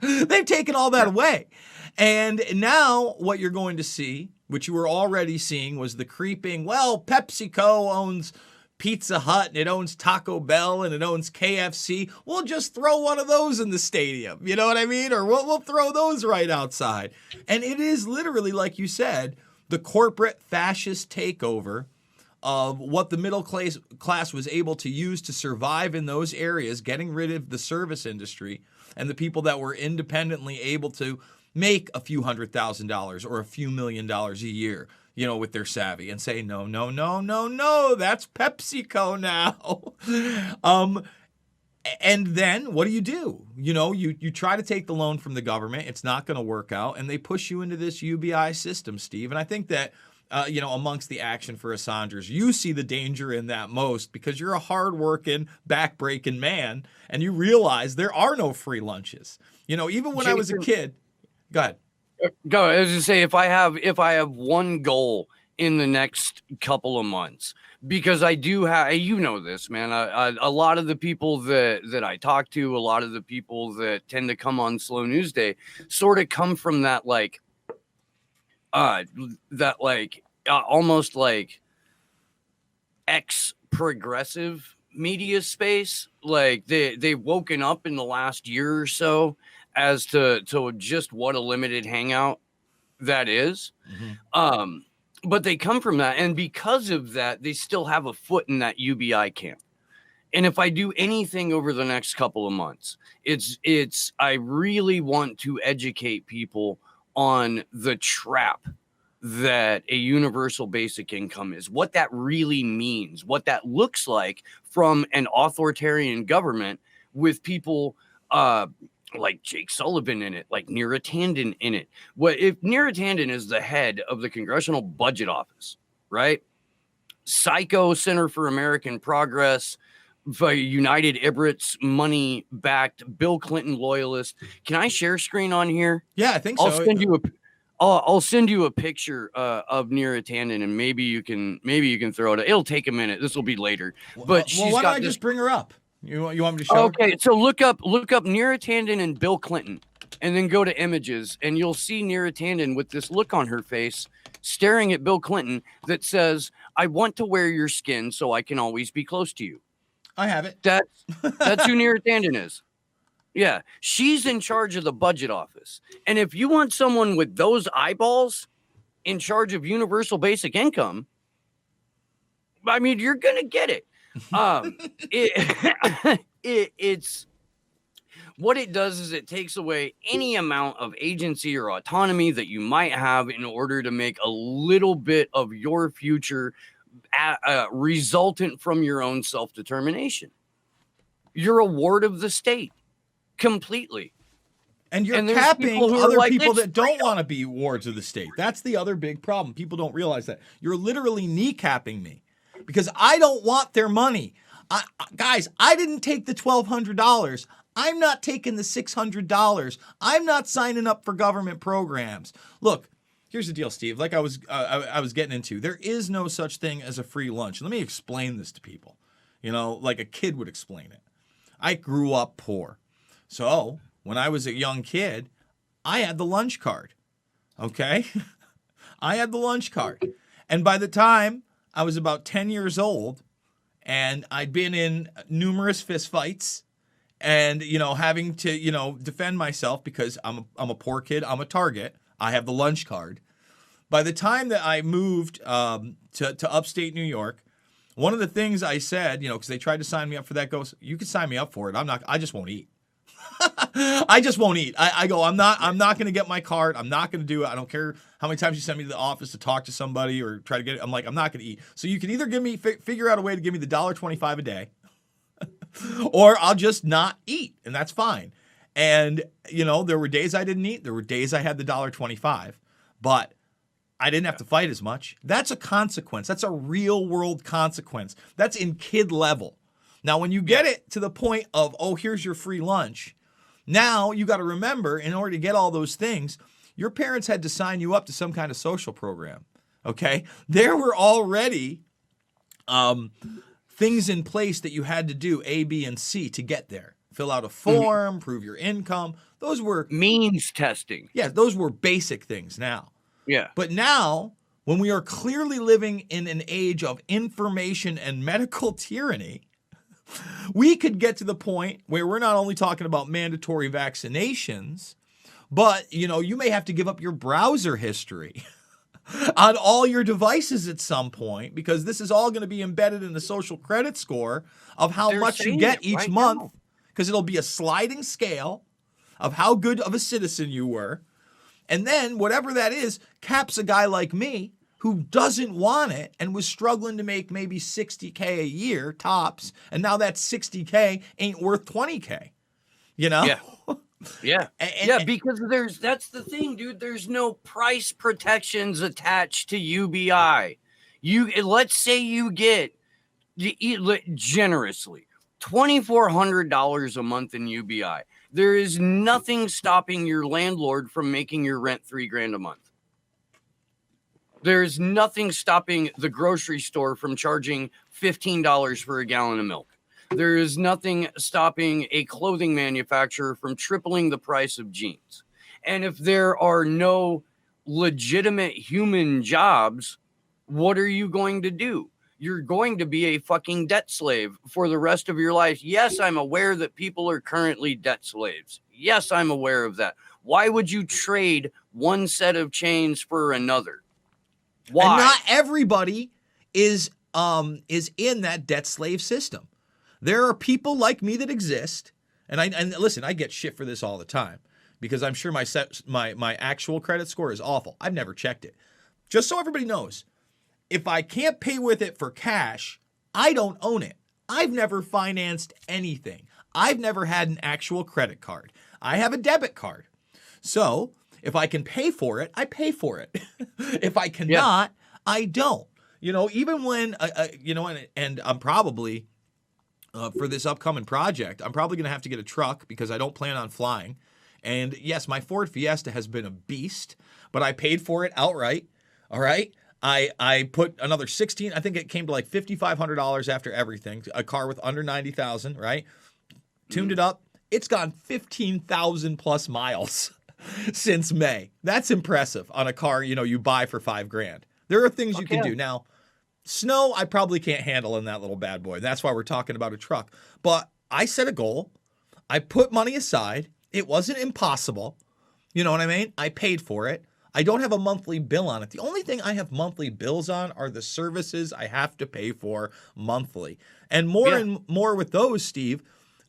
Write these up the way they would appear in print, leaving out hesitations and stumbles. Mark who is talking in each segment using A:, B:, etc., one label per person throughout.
A: They've taken all that away. And now what you're going to see, which you were already seeing, was the creeping, well, PepsiCo owns Pizza Hut and it owns Taco Bell and it owns KFC. We'll just throw one of those in the stadium. You know what I mean? Or we'll throw those right outside. And it is literally, like you said, the corporate fascist takeover of what the middle class was able to use to survive in those areas, getting rid of the service industry and the people that were independently able to make a few $100,000 or a few $1 million a year, you know, with their savvy, and say, no, no, no, no, no, that's PepsiCo now. And then what do? You know, you try to take the loan from the government. It's not going to work out. And they push you into this UBI system, Steve. And I think that, you know, amongst the action for Assangers, you see the danger in that most because you're a hardworking, backbreaking man. And you realize there are no free lunches. You know, even when I was a kid. Go ahead.
B: Go. I was just say if I have one goal in the next couple of months, because I do have, you know this, man. A lot of the people that I talk to, a lot of the people that tend to come on Slow News Day, sort of come from that almost like ex-progressive media space. Like they've woken up in the last year or so as to just what a limited hangout that is. Mm-hmm. But they come from that. And because of that, they still have a foot in that UBI camp. And if I do anything over the next couple of months, it's I really want to educate people on the trap that a universal basic income is, what that really means, what that looks like from an authoritarian government with people like Jake Sullivan in it, like Neera Tanden in it. What if Neera Tanden is the head of the Congressional Budget Office, right? Psycho Center for American Progress, United Ibrits, money-backed, Bill Clinton loyalist. Can I share screen on here?
A: Yeah, I think so.
B: I'll send you a picture of Neera Tanden, and maybe you can throw it. It'll take a minute. This will be later. But
A: why don't I just bring her up? You want me to show?
B: Okay, so look up Neera Tanden and Bill Clinton, and then go to images, and you'll see Neera Tanden with this look on her face, staring at Bill Clinton that says, "I want to wear your skin so I can always be close to you."
A: I have it.
B: That's who Neera Tanden is. Yeah, she's in charge of the budget office, and if you want someone with those eyeballs in charge of universal basic income, I mean, you're gonna get it. It's what it does is it takes away any amount of agency or autonomy that you might have in order to make a little bit of your future resultant from your own self-determination. You're a ward of the state completely.
A: And you're capping other people that don't want to be wards of the state. That's the other big problem. People don't realize that. You're literally kneecapping me. Because I don't want their money. Guys, I didn't take the $1,200. I'm not taking the $600. I'm not signing up for government programs. Look, here's the deal, Steve. Like I was getting into, there is no such thing as a free lunch. Let me explain this to people. You know, like a kid would explain it. I grew up poor. So when I was a young kid, I had the lunch card. Okay? I had the lunch card. And by the time I was about 10 years old, and I'd been in numerous fistfights and, you know, having to, you know, defend myself because I'm a poor kid. I'm a target. I have the lunch card. By the time that I moved to upstate New York, one of the things I said, you know, because they tried to sign me up for that, goes, you can sign me up for it. I just won't eat. I just won't eat. I go, I'm not going to get my card. I'm not going to do it. I don't care how many times you send me to the office to talk to somebody or try to get it. I'm like, I'm not going to eat. So you can either figure out a way to give me the $1.25 a day or I'll just not eat. And that's fine. And, you know, there were days I didn't eat. There were days I had the $1.25, but I didn't have to fight as much. That's a consequence. That's a real world consequence. That's in kid level. Now, when you get it to the point of, oh, here's your free lunch, now you got to remember, in order to get all those things, your parents had to sign you up to some kind of social program, okay? There were already things in place that you had to do, A, B, and C, to get there. fill out a form, prove your income. Those were
B: means testing.
A: Yeah, those were basic things now.
B: Yeah.
A: But now, when we are clearly living in an age of information and medical tyranny, we could get to the point where we're not only talking about mandatory vaccinations, but, you may have to give up your browser history on all your devices at some point, because this is all going to be embedded in the social credit score of how much you get each month, because it'll be a sliding scale of how good of a citizen you were. And then whatever that is caps a guy like me who doesn't want it and was struggling to make maybe $60K a year tops. And now that $60K ain't worth $20K,
B: Yeah. Yeah. Because that's the thing, dude. There's no price protections attached to UBI. Let's say you get generously $2,400 a month in UBI. There is nothing stopping your landlord from making your rent $3,000 a month. There's nothing stopping the grocery store from charging $15 for a gallon of milk. There is nothing stopping a clothing manufacturer from tripling the price of jeans. And if there are no legitimate human jobs, what are you going to do? You're going to be a fucking debt slave for the rest of your life. Yes, I'm aware that people are currently debt slaves. Yes, I'm aware of that. Why would you trade one set of chains for another? Why?
A: And not everybody is in that debt slave system. There are people like me that exist, and listen, I get shit for this all the time because I'm sure my actual credit score is awful. I've never checked it. Just so everybody knows, if I can't pay with it for cash, I don't own it. I've never financed anything. I've never had an actual credit card. I have a debit card. So if I can pay for it, I pay for it. If I cannot, I don't. Even when, and I'm probably, for this upcoming project, I'm probably going to have to get a truck because I don't plan on flying. And yes, my Ford Fiesta has been a beast, but I paid for it outright. All right. I put another I think it came to like $5,500 after everything. A car with under 90,000, right? Tuned it up. It's gone 15,000 plus miles since May. That's impressive on a car, you buy for $5,000. There are things you can do. Now, snow, I probably can't handle in that little bad boy. That's why we're talking about a truck. But I set a goal. I put money aside. It wasn't impossible. You know what I mean? I paid for it. I don't have a monthly bill on it. The only thing I have monthly bills on are the services I have to pay for monthly. And more with those, Steve,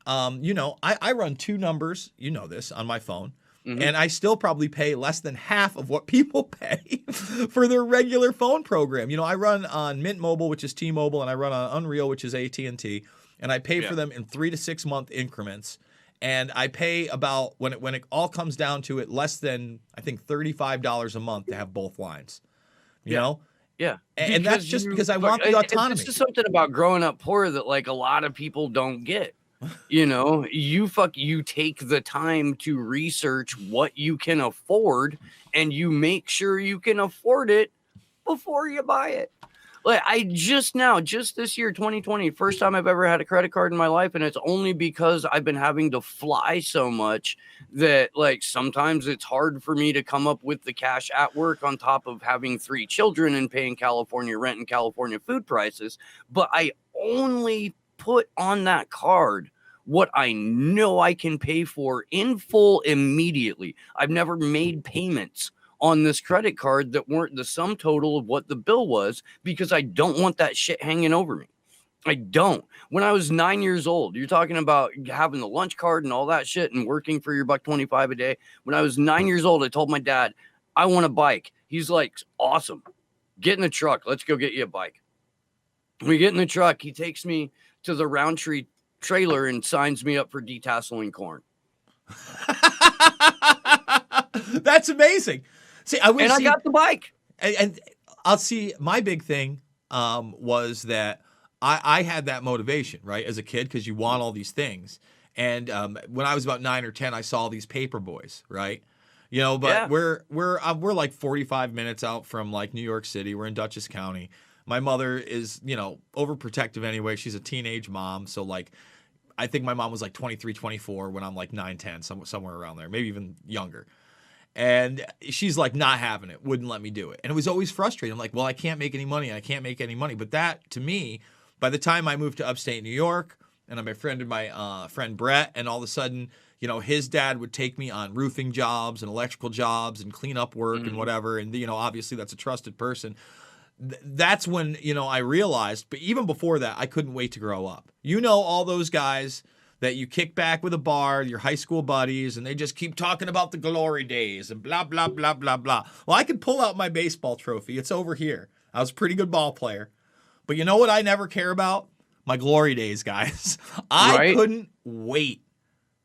A: I run two numbers, this, on my phone. Mm-hmm. And I still probably pay less than half of what people pay for their regular phone program. I run on Mint Mobile, which is T-Mobile, and I run on Unreal, which is AT&T, and I pay for them in 3 to 6 month increments. And I pay about, when it all comes down to it, less than, I think, $35 a month to have both lines. You know?
B: Yeah.
A: And that's just because I want the autonomy.
B: This is something about growing up poor that a lot of people don't get. You take the time to research what you can afford and you make sure you can afford it before you buy it. Just this year, 2020, first time I've ever had a credit card in my life. And it's only because I've been having to fly so much that sometimes it's hard for me to come up with the cash at work on top of having 3 children and paying California rent and California food prices. But I only put on that card what I know I can pay for in full immediately. I've never made payments on this credit card that weren't the sum total of what the bill was because I don't want that shit hanging over me. I don't. When I was 9 years old, you're talking about having the lunch card and all that shit and working for your $1.25 a day. When I was 9 years old, I told my dad, I want a bike. He's like, awesome. Get in the truck. Let's go get you a bike. We get in the truck. He takes me to the Roundtree trailer and signs me up for detasseling corn.
A: That's amazing. See, I
B: got the bike.
A: And I'll see. My big thing was that I had that motivation, right, as a kid, because you want all these things. And when I was about 9 or 10, I saw these paper boys, right? But we're like 45 minutes out from New York City. We're in Dutchess County. My mother is, overprotective anyway. She's a teenage mom, so I think my mom was like 23, 24 when I'm like 9, 10, somewhere around there, maybe even younger. And she's like not having it, wouldn't let me do it. And it was always frustrating. I'm like, well, I can't make any money. I can't make any money. But that, to me, by the time I moved to upstate New York, and I befriended my friend Brett, and all of a sudden, you know, his dad would take me on roofing jobs and electrical jobs and cleanup work and whatever. And, you know, obviously that's a trusted person. That's when, you know, I realized, but even before that, I couldn't wait to grow up. You know, all those guys that you kick back with a bar, your high school buddies, and they just keep talking about the glory days and blah, blah, blah, blah, blah. Well, I could pull out my baseball trophy. It's over here. I was a pretty good ball player. But you know what I never care about? My glory days, guys. I couldn't wait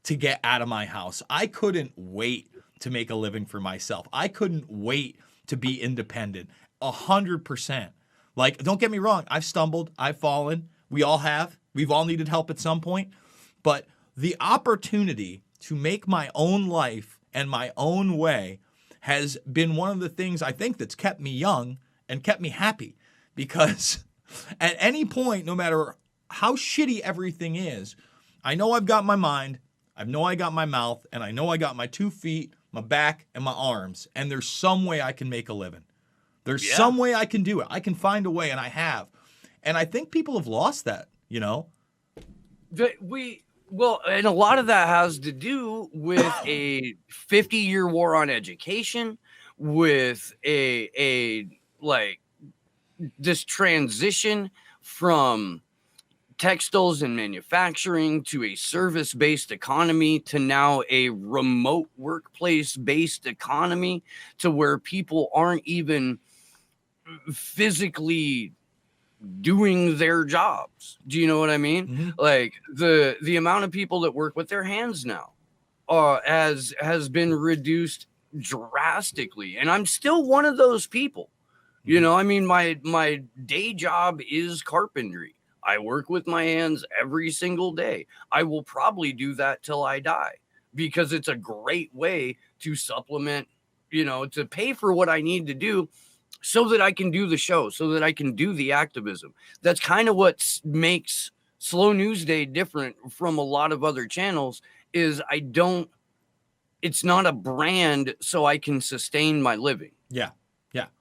A: to get out of my house. I couldn't wait to make a living for myself. I couldn't wait to be independent. 100%. Like, don't get me wrong. I've stumbled. I've fallen. We all have. We've all needed help at some point. But the opportunity to make my own life and my own way has been one of the things I think that's kept me young and kept me happy. Because at any point, no matter how shitty everything is, I know I've got my mind, I know I got my mouth, and I know I got my 2 feet, my back, and my arms. And there's some way I can make a living. There's some way I can do it. I can find a way, and I have. And I think people have lost that, you know?
B: Well, and a lot of that has to do with a 50-year war on education, with this transition from textiles and manufacturing to a service-based economy to now a remote workplace-based economy, to where people aren't even physically doing their jobs. Do you know what I mean?
A: Mm-hmm.
B: Like the amount of people that work with their hands now has been reduced drastically. And I'm still one of those people. You know, I mean, my day job is carpentry. I work with my hands every single day. I will probably do that till I die, because it's a great way to supplement, you know, to pay for what I need to do so that I can do the show, so that I can do the activism. That's kind of what makes Slow News Day different from a lot of other channels, is it's not a brand so I can sustain my living.
A: Yeah.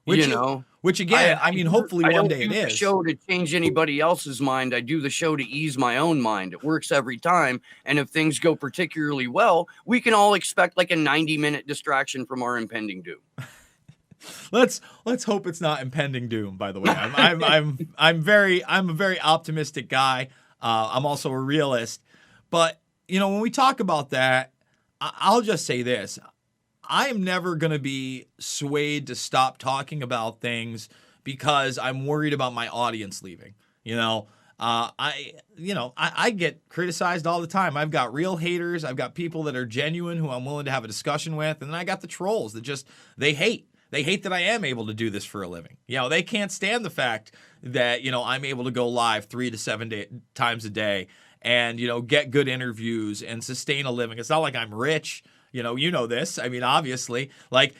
B: Which
A: again, I mean, hopefully one day it is.
B: I don't do the show to change anybody else's mind. I do the show to ease my own mind. It works every time. And if things go particularly well, we can all expect like a 90-minute distraction from our impending doom.
A: Let's hope it's not impending doom, by the way. I'm a very optimistic guy. I'm also a realist. But, you know, when we talk about that, I'll just say this. I am never going to be swayed to stop talking about things because I'm worried about my audience leaving. You know, I get criticized all the time. I've got real haters. I've got people that are genuine who I'm willing to have a discussion with. And then I got the trolls that just, they hate that I am able to do this for a living. You know, they can't stand the fact that, you know, I'm able to go live 3 to 7 times a day and, you know, get good interviews and sustain a living. It's not like I'm rich. You know this. I mean, obviously, like,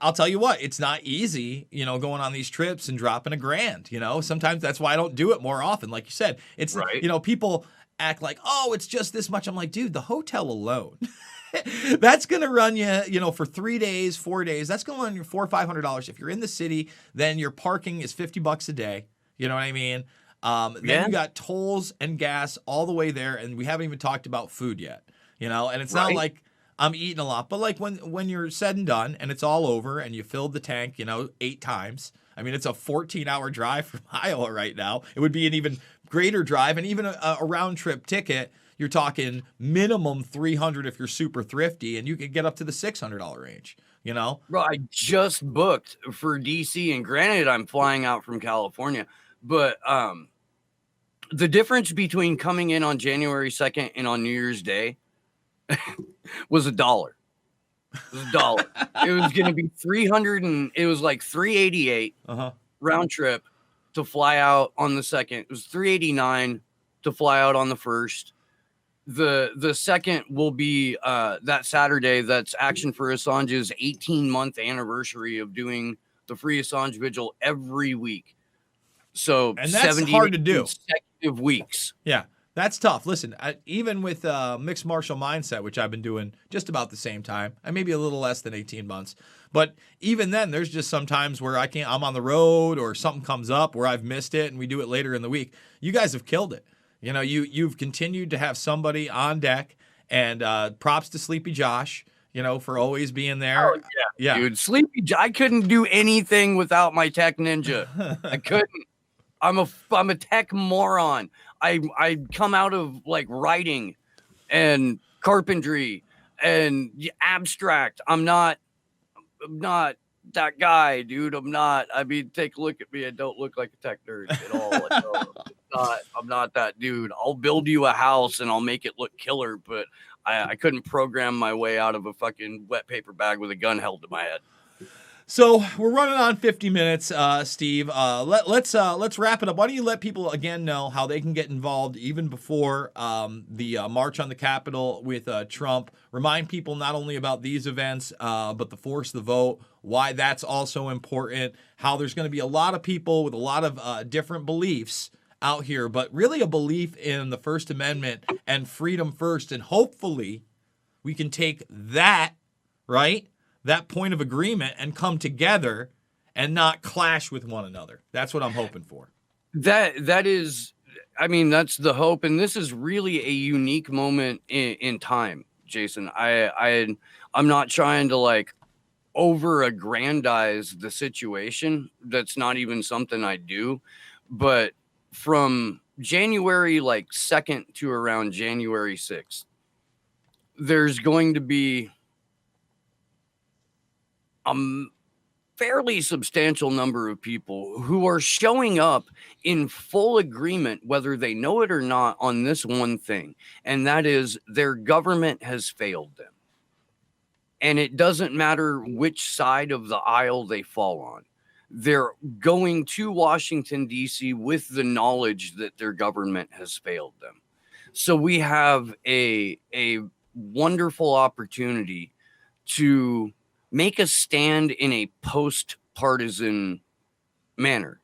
A: I'll tell you what, it's not easy, you know, going on these trips and dropping $1,000, you know, sometimes that's why I don't do it more often. Like you said, it's, you know, people act like, oh, it's just this much. I'm like, dude, the hotel alone, that's going to run you, you know, for 3 days, 4 days, that's going to run you $400 or $500. If you're in the city, then your parking is $50 a day. You know what I mean? Then you got tolls and gas all the way there. And we haven't even talked about food yet, you know, and it's not like I'm eating a lot, but like when you're said and done and it's all over and you filled the tank, you know, 8 times. I mean, it's a 14-hour drive from Iowa right now. It would be an even greater drive, and even a round trip ticket. You're talking minimum $300 if you're super thrifty, and you could get up to the $600 range. You know,
B: bro, I just booked for DC, and granted, I'm flying out from California, but the difference between coming in on January 2nd and on New Year's Day was $1. It was $1. It was going to be 300 and it was like 388 round trip to fly out on the 2nd. It was 389 to fly out on the 1st. The 2nd will be that Saturday. That's Action for Assange's 18-month anniversary of doing the Free Assange Vigil every week. So,
A: and that's hard to do.
B: Consecutive weeks.
A: Yeah. That's tough. Listen, even with mixed martial mindset, which I've been doing just about the same time, and maybe a little less than 18 months. But even then, there's just some times where I'm on the road or something comes up where I've missed it and we do it later in the week. You guys have killed it. You know, you've continued to have somebody on deck, and props to Sleepy Josh, you know, for always being there.
B: Oh, yeah. Dude, Sleepy I couldn't do anything without my tech ninja. I couldn't. I'm a tech moron. I come out of like writing and carpentry and abstract. I'm not that guy, dude. I'm not. I mean, take a look at me. I don't look like a tech nerd at all. I'm not that dude. I'll build you a house and I'll make it look killer, but I couldn't program my way out of a fucking wet paper bag with a gun held to my head.
A: So we're running on 50 minutes, Steve. Let's wrap it up. Why don't you let people again know how they can get involved even before the March on the Capitol with Trump? Remind people not only about these events, but the Force the Vote, why that's also important, how there's going to be a lot of people with a lot of different beliefs out here, but really a belief in the First Amendment and freedom first. And hopefully we can take that, right? That point of agreement and come together and not clash with one another. That's what I'm hoping for.
B: That is, I mean, that's the hope. And this is really a unique moment in time, Jason. I'm not trying to like over aggrandize the situation. That's not even something I do. But from January like 2nd to around January 6th, there's going to be a fairly substantial number of people who are showing up in full agreement, whether they know it or not, on this one thing, and that is their government has failed them. And it doesn't matter which side of the aisle they fall on. They're going to Washington, D.C. with the knowledge that their government has failed them. So we have a wonderful opportunity to make a stand in a post-partisan manner.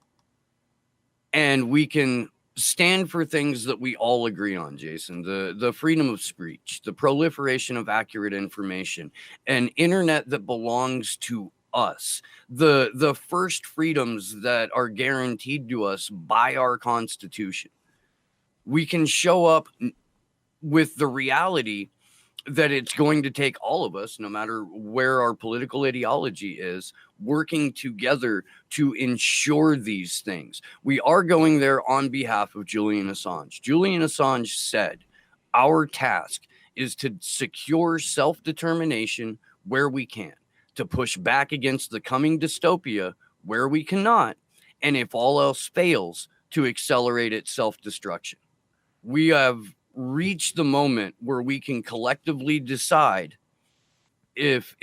B: And we can stand for things that we all agree on, Jason. The freedom of speech, the proliferation of accurate information, an internet that belongs to us, the first freedoms that are guaranteed to us by our Constitution. We can show up with the reality that it's going to take all of us, no matter where our political ideology is, working together to ensure these things. We are going there on behalf of Julian Assange. Julian Assange said, our task is to secure self-determination where we can, to push back against the coming dystopia where we cannot, and if all else fails, to accelerate its self-destruction. We have reach the moment where we can collectively decide if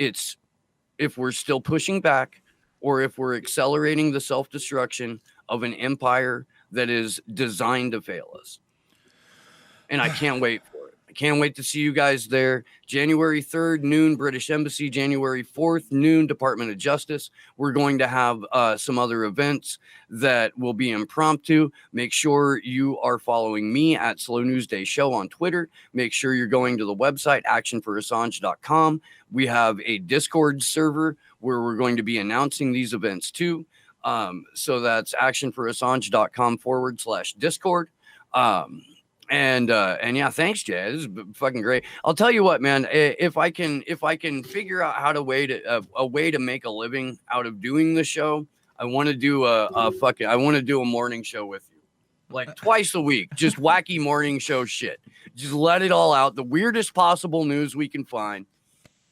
B: we're still pushing back or if we're accelerating the self-destruction of an empire that is designed to fail us. And I can't wait for it. I can't wait to see you guys there. January 3rd, noon, British Embassy. January 4th, noon, Department of Justice. We're going to have some other events that will be impromptu. Make sure you are following me at Slow News Day Show on Twitter. Make sure you're going to the website, actionforassange.com. We have a Discord server where we're going to be announcing these events too. So that's actionforassange.com/Discord. And yeah, thanks, Jay. This is fucking great. I'll tell you what, man. If I can figure out a way to make a living out of doing the show, I want to do a morning show with you, like twice a week, just wacky morning show shit. Just let it all out, the weirdest possible news we can find,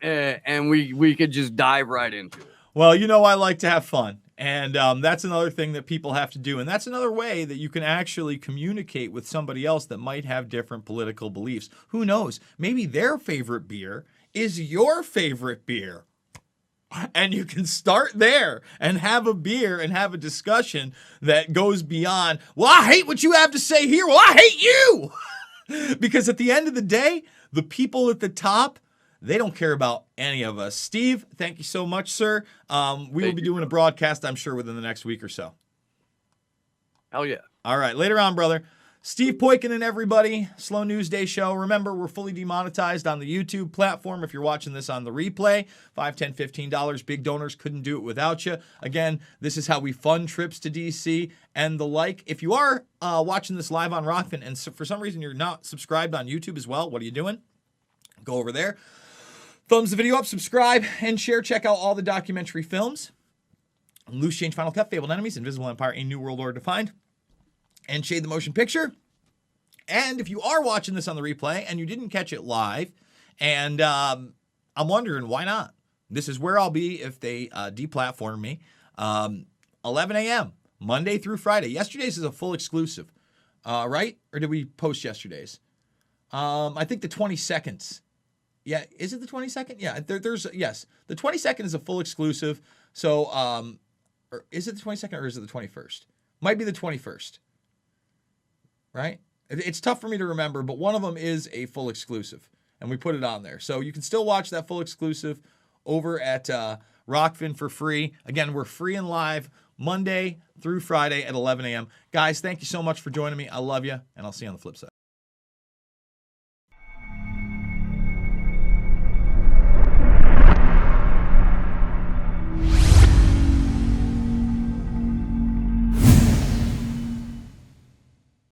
B: and we could just dive right into it.
A: Well, you know, I like to have fun. And that's another thing that people have to do. And that's another way that you can actually communicate with somebody else that might have different political beliefs. Who knows? Maybe their favorite beer is your favorite beer. And you can start there and have a beer and have a discussion that goes beyond, well, I hate what you have to say here. Well, I hate you. Because at the end of the day, the people at the top, they don't care about any of us. Steve, thank you so much, sir. We will be doing a broadcast, I'm sure, within the next week or so.
B: Hell yeah.
A: All right. Later on, brother. Steve Poikonen, everybody. Slow News Day show. Remember, we're fully demonetized on the YouTube platform. If you're watching this on the replay, $5, $10, $15. Big donors couldn't do it without you. Again, this is how we fund trips to DC and the like. If you are watching this live on Rockfin and for some reason you're not subscribed on YouTube as well, what are you doing? Go over there. Thumbs the video up, subscribe, and share. Check out all the documentary films. Loose Change, Final Cut, Fabled Enemies, Invisible Empire, A New World Order Defined, and Shade the Motion Picture. And if you are watching this on the replay and you didn't catch it live, and I'm wondering why not? This is where I'll be if they deplatform me. 11 a.m., Monday through Friday. Yesterday's is a full exclusive, right? Or did we post yesterday's? I think the 22nd. Yeah, is it the 22nd? Yeah, yes. The 22nd is a full exclusive. So, or is it the 22nd or is it the 21st? Might be the 21st. Right? It's tough for me to remember, but one of them is a full exclusive, and we put it on there. So you can still watch that full exclusive over at Rockfin for free. Again, we're free and live Monday through Friday at 11 a.m. Guys, thank you so much for joining me. I love you, and I'll see you on the flip side.